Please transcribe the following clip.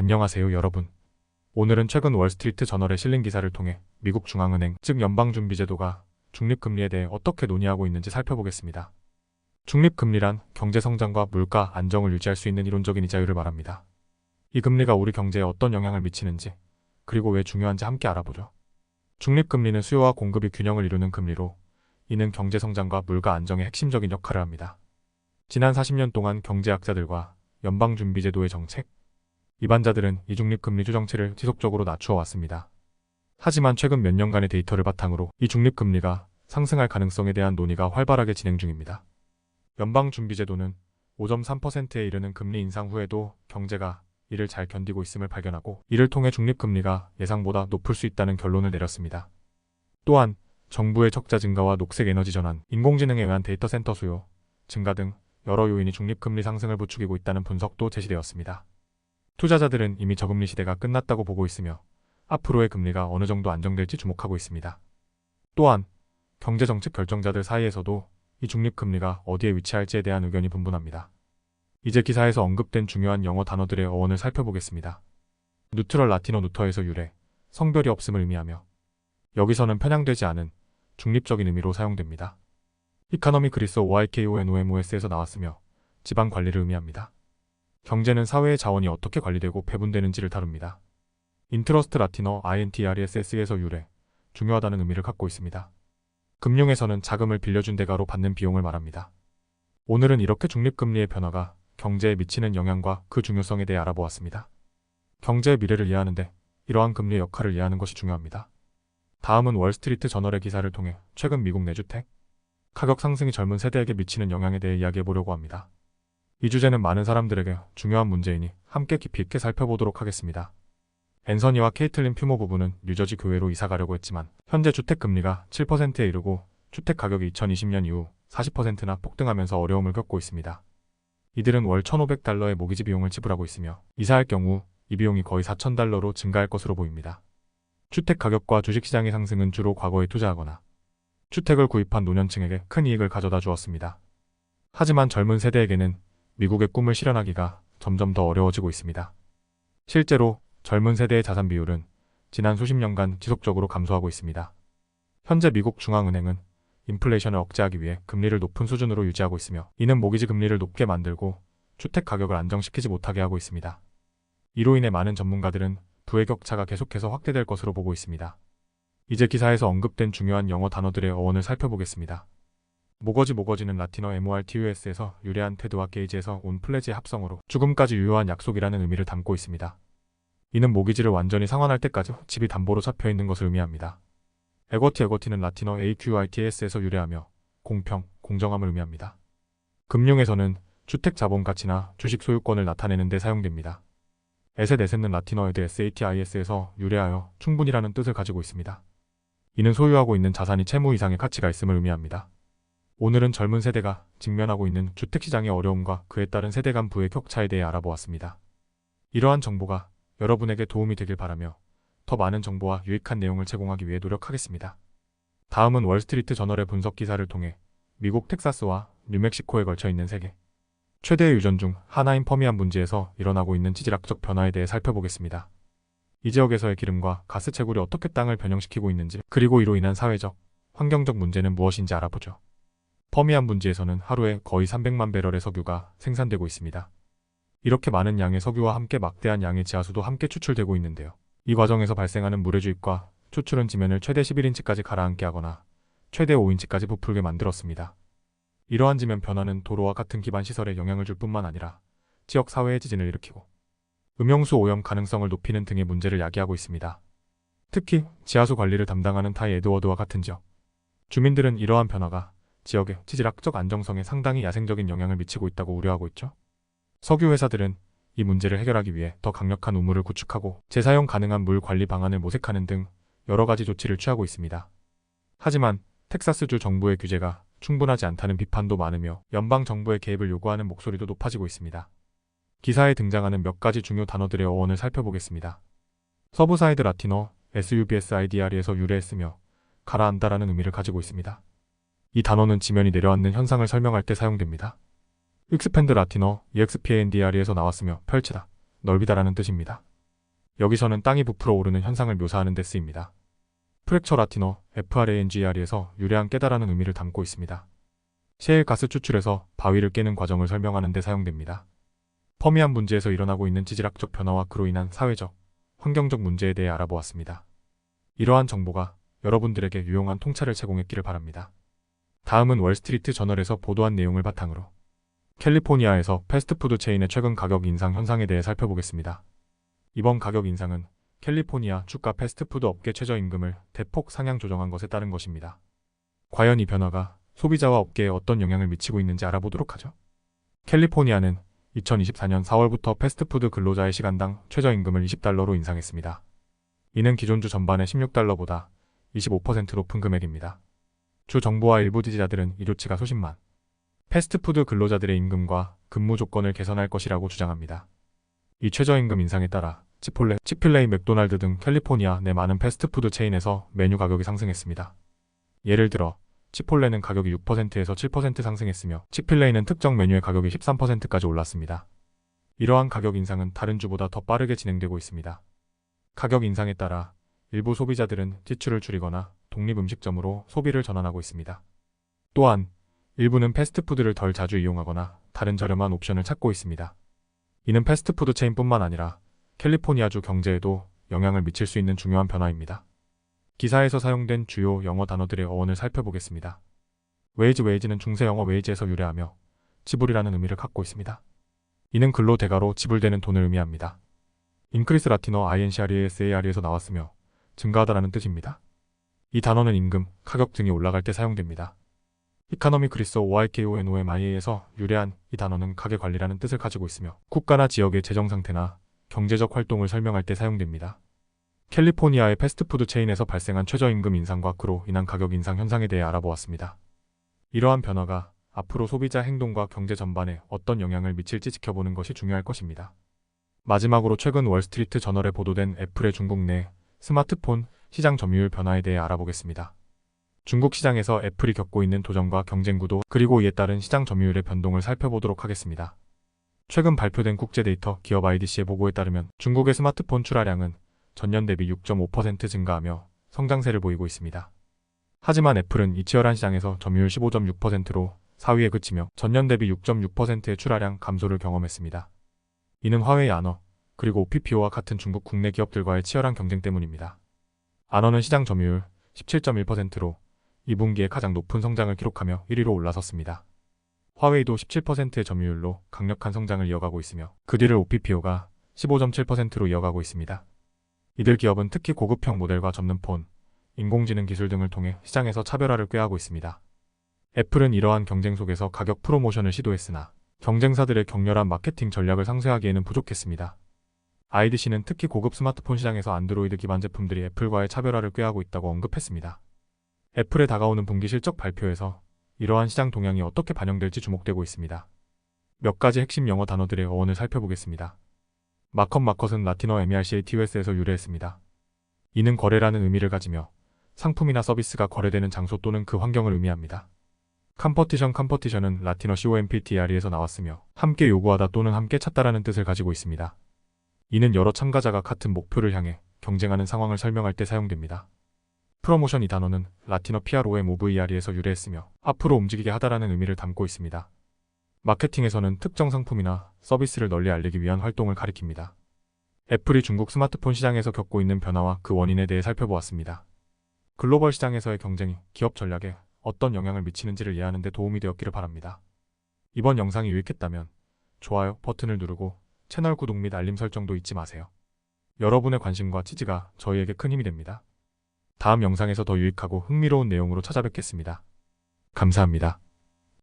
안녕하세요 여러분. 오늘은 최근 월스트리트 저널에 실린 기사를 통해 미국 중앙은행, 즉 연방준비제도가 중립금리에 대해 어떻게 논의하고 있는지 살펴보겠습니다. 중립금리란 경제성장과 물가 안정을 유지할 수 있는 이론적인 이자율을 말합니다. 이 금리가 우리 경제에 어떤 영향을 미치는지, 그리고 왜 중요한지 함께 알아보죠. 중립금리는 수요와 공급이 균형을 이루는 금리로, 이는 경제성장과 물가 안정에 핵심적인 역할을 합니다. 지난 40년 동안 경제학자들과 연방준비제도의 정책, 이반자들은 이 중립금리 추정치를 지속적으로 낮추어 왔습니다. 하지만 최근 몇 년간의 데이터를 바탕으로 이 중립금리가 상승할 가능성에 대한 논의가 활발하게 진행 중입니다. 연방준비제도는 5.3%에 이르는 금리 인상 후에도 경제가 이를 잘 견디고 있음을 발견하고, 이를 통해 중립금리가 예상보다 높을 수 있다는 결론을 내렸습니다. 또한 정부의 적자 증가와 녹색 에너지 전환, 인공지능에 의한 데이터 센터 수요 증가 등 여러 요인이 중립금리 상승을 부추기고 있다는 분석도 제시되었습니다. 투자자들은 이미 저금리 시대가 끝났다고 보고 있으며 앞으로의 금리가 어느 정도 안정될지 주목하고 있습니다. 또한 경제정책 결정자들 사이에서도 이 중립금리가 어디에 위치할지에 대한 의견이 분분합니다. 이제 기사에서 언급된 중요한 영어 단어들의 어원을 살펴보겠습니다. 뉴트럴 라티노 누터에서 유래, 성별이 없음을 의미하며, 여기서는 편향되지 않은 중립적인 의미로 사용됩니다. 이카노미 그리스 OIKONOMOS에서 나왔으며 지방 관리를 의미합니다. 경제는 사회의 자원이 어떻게 관리되고 배분되는지를 다룹니다. 인트러스트 라틴어 INTRESS에서 유래, 중요하다는 의미를 갖고 있습니다. 금융에서는 자금을 빌려준 대가로 받는 비용을 말합니다. 오늘은 이렇게 중립금리의 변화가 경제에 미치는 영향과 그 중요성에 대해 알아보았습니다. 경제의 미래를 이해하는데 이러한 금리의 역할을 이해하는 것이 중요합니다. 다음은 월스트리트 저널의 기사를 통해 최근 미국 내주택 가격 상승이 젊은 세대에게 미치는 영향에 대해 이야기해보려고 합니다. 이 주제는 많은 사람들에게 중요한 문제이니 함께 깊이 있게 살펴보도록 하겠습니다. 앤서니와 케이틀린 퓨모 부부는 뉴저지 교외로 이사 가려고 했지만 현재 주택금리가 7%에 이르고 주택 가격이 2020년 이후 40%나 폭등하면서 어려움을 겪고 있습니다. 이들은 월 $1,500의 모기지 비용을 지불하고 있으며 이사할 경우 이 비용이 거의 $4,000로 증가할 것으로 보입니다. 주택 가격과 주식시장의 상승은 주로 과거에 투자하거나 주택을 구입한 노년층에게 큰 이익을 가져다 주었습니다. 하지만 젊은 세대에게는 미국의 꿈을 실현하기가 점점 더 어려워지고 있습니다. 실제로 젊은 세대의 자산 비율은 지난 수십 년간 지속적으로 감소하고 있습니다. 현재 미국 중앙은행은 인플레이션을 억제하기 위해 금리를 높은 수준으로 유지하고 있으며, 이는 모기지 금리를 높게 만들고 주택 가격을 안정시키지 못하게 하고 있습니다. 이로 인해 많은 전문가들은 부의 격차가 계속해서 확대될 것으로 보고 있습니다. 이제 기사에서 언급된 중요한 영어 단어들의 어원을 살펴보겠습니다. 모거지는 라틴어 MORTUS에서 유래한 테드와 게이지에서 온 플레지의 합성어로 죽음까지 유효한 약속이라는 의미를 담고 있습니다. 이는 모기지를 완전히 상환할 때까지 집이 담보로 잡혀있는 것을 의미합니다. 에거티는 라틴어 AQUITS에서 유래하며 공평, 공정함을 의미합니다. 금융에서는 주택 자본 가치나 주식 소유권을 나타내는 데 사용됩니다. 에셋은 라틴어 SATIS에서 유래하여 충분이라는 뜻을 가지고 있습니다. 이는 소유하고 있는 자산이 채무 이상의 가치가 있음을 의미합니다. 오늘은 젊은 세대가 직면하고 있는 주택시장의 어려움과 그에 따른 세대 간 부의 격차에 대해 알아보았습니다. 이러한 정보가 여러분에게 도움이 되길 바라며 더 많은 정보와 유익한 내용을 제공하기 위해 노력하겠습니다. 다음은 월스트리트 저널의 분석 기사를 통해 미국 텍사스와 뉴멕시코에 걸쳐 있는 세계 최대의 유전 중 하나인 퍼미안 분지에서 일어나고 있는 지질학적 변화에 대해 살펴보겠습니다. 이 지역에서의 기름과 가스 채굴이 어떻게 땅을 변형시키고 있는지, 그리고 이로 인한 사회적, 환경적 문제는 무엇인지 알아보죠. 퍼미안 분지에서는 하루에 거의 300만 배럴의 석유가 생산되고 있습니다. 이렇게 많은 양의 석유와 함께 막대한 양의 지하수도 함께 추출되고 있는데요. 이 과정에서 발생하는 물의 주입과 추출은 지면을 최대 11인치까지 가라앉게 하거나 최대 5인치까지 부풀게 만들었습니다. 이러한 지면 변화는 도로와 같은 기반 시설에 영향을 줄 뿐만 아니라 지역 사회의 지진을 일으키고 음용수 오염 가능성을 높이는 등의 문제를 야기하고 있습니다. 특히 지하수 관리를 담당하는 타이 에드워드와 같은 지역 주민들은 이러한 변화가 지역의 지질학적 안정성에 상당히 야생적인 영향을 미치고 있다고 우려하고 있죠. 석유 회사들은 이 문제를 해결하기 위해 더 강력한 우물을 구축하고 재사용 가능한 물 관리 방안을 모색하는 등 여러 가지 조치를 취하고 있습니다. 하지만 텍사스주 정부의 규제가 충분하지 않다는 비판도 많으며 연방 정부의 개입을 요구하는 목소리도 높아지고 있습니다. 기사에 등장하는 몇 가지 중요 단어들의 어원을 살펴보겠습니다. 서브사이드 라틴어 SUBSIDR에서 유래했으며 가라앉다라는 의미를 가지고 있습니다. 이 단어는 지면이 내려앉는 현상을 설명할 때 사용됩니다. 익스펜드 라틴어 EXPANDR에서 나왔으며 펼치다, 넓이다라는 뜻입니다. 여기서는 땅이 부풀어 오르는 현상을 묘사하는 데 쓰입니다. 프랙처 라틴어 FRANGER에서 유래한 깨다라는 의미를 담고 있습니다. 셰일 가스 추출에서 바위를 깨는 과정을 설명하는 데 사용됩니다. 퍼미안 분지에서 일어나고 있는 지질학적 변화와 그로 인한 사회적, 환경적 문제에 대해 알아보았습니다. 이러한 정보가 여러분들에게 유용한 통찰을 제공했기를 바랍니다. 다음은 월스트리트 저널에서 보도한 내용을 바탕으로 캘리포니아에서 패스트푸드 체인의 최근 가격 인상 현상에 대해 살펴보겠습니다. 이번 가격 인상은 캘리포니아 주가 패스트푸드 업계 최저임금을 대폭 상향 조정한 것에 따른 것입니다. 과연 이 변화가 소비자와 업계에 어떤 영향을 미치고 있는지 알아보도록 하죠. 캘리포니아는 2024년 4월부터 패스트푸드 근로자의 시간당 최저임금을 $20로 인상했습니다. 이는 기존 주 전반의 $16보다 25% 높은 금액입니다. 주 정부와 일부 지지자들은 이 조치가 수십만 패스트푸드 근로자들의 임금과 근무 조건을 개선할 것이라고 주장합니다. 이 최저임금 인상에 따라 치폴레, 치필레이, 맥도날드 등 캘리포니아 내 많은 패스트푸드 체인에서 메뉴 가격이 상승했습니다. 예를 들어 치폴레는 가격이 6%에서 7% 상승했으며 치필레이는 특정 메뉴의 가격이 13%까지 올랐습니다. 이러한 가격 인상은 다른 주보다 더 빠르게 진행되고 있습니다. 가격 인상에 따라 일부 소비자들은 지출을 줄이거나 독립음식점으로 소비를 전환하고 있습니다. 또한 일부는 패스트푸드를 덜 자주 이용하거나 다른 저렴한 옵션을 찾고 있습니다. 이는 패스트푸드 체인뿐만 아니라 캘리포니아주 경제에도 영향을 미칠 수 있는 중요한 변화입니다. 기사에서 사용된 주요 영어 단어들의 어원을 살펴보겠습니다. 웨이지는 중세 영어 웨이지에서 유래하며 지불이라는 의미를 갖고 있습니다. 이는 근로 대가로 지불되는 돈을 의미합니다. 인크리스 라틴어 INCRESAR에서 나왔으며 증가하다라는 뜻입니다. 이 단어는 임금, 가격 등이 올라갈 때 사용됩니다. 이카노미 크리스 OIKONOMIA에서 유래한 이 단어는 가계관리라는 뜻을 가지고 있으며 국가나 지역의 재정 상태나 경제적 활동을 설명할 때 사용됩니다. 캘리포니아의 패스트푸드 체인에서 발생한 최저임금 인상과 그로 인한 가격 인상 현상에 대해 알아보았습니다. 이러한 변화가 앞으로 소비자 행동과 경제 전반에 어떤 영향을 미칠지 지켜보는 것이 중요할 것입니다. 마지막으로 최근 월스트리트 저널에 보도된 애플의 중국 내 스마트폰 시장 점유율 변화에 대해 알아보겠습니다. 중국 시장에서 애플이 겪고 있는 도전과 경쟁 구도 그리고 이에 따른 시장 점유율의 변동을 살펴보도록 하겠습니다. 최근 발표된 국제 데이터 기업 IDC의 보고에 따르면 중국의 스마트폰 출하량은 전년 대비 6.5% 증가하며 성장세를 보이고 있습니다. 하지만 애플은 이 치열한 시장에서 점유율 15.6%로 4위에 그치며 전년 대비 6.6%의 출하량 감소를 경험했습니다. 이는 화웨이 아너 그리고 OPPO와 같은 중국 국내 기업들과의 치열한 경쟁 때문입니다. 아너는 시장 점유율 17.1%로 2분기에 가장 높은 성장을 기록하며 1위로 올라섰습니다. 화웨이도 17%의 점유율로 강력한 성장을 이어가고 있으며 그 뒤를 OPPO가 15.7%로 이어가고 있습니다. 이들 기업은 특히 고급형 모델과 접는 폰, 인공지능 기술 등을 통해 시장에서 차별화를 꾀하고 있습니다. 애플은 이러한 경쟁 속에서 가격 프로모션을 시도했으나 경쟁사들의 격렬한 마케팅 전략을 상쇄하기에는 부족했습니다. IDC는 특히 고급 스마트폰 시장에서 안드로이드 기반 제품들이 애플과의 차별화를 꾀하고 있다고 언급했습니다. 애플의 다가오는 분기 실적 발표에서 이러한 시장 동향이 어떻게 반영될지 주목되고 있습니다. 몇 가지 핵심 영어 단어들의 어원을 살펴보겠습니다. 마컷은 라틴어 MERCATUS에서 유래했습니다. 이는 거래라는 의미를 가지며 상품이나 서비스가 거래되는 장소 또는 그 환경을 의미합니다. 컴퍼티션은 라틴어 COMPTRE에서 나왔으며 함께 요구하다 또는 함께 찾다라는 뜻을 가지고 있습니다. 이는 여러 참가자가 같은 목표를 향해 경쟁하는 상황을 설명할 때 사용됩니다. 프로모션 이 단어는 라틴어 PROMOVER에서 유래했으며 앞으로 움직이게 하다라는 의미를 담고 있습니다. 마케팅에서는 특정 상품이나 서비스를 널리 알리기 위한 활동을 가리킵니다. 애플이 중국 스마트폰 시장에서 겪고 있는 변화와 그 원인에 대해 살펴보았습니다. 글로벌 시장에서의 경쟁이 기업 전략에 어떤 영향을 미치는지를 이해하는 데 도움이 되었기를 바랍니다. 이번 영상이 유익했다면 좋아요 버튼을 누르고 채널 구독 및 알림 설정도 잊지 마세요. 여러분의 관심과 지지가 저희에게 큰 힘이 됩니다. 다음 영상에서 더 유익하고 흥미로운 내용으로 찾아뵙겠습니다. 감사합니다.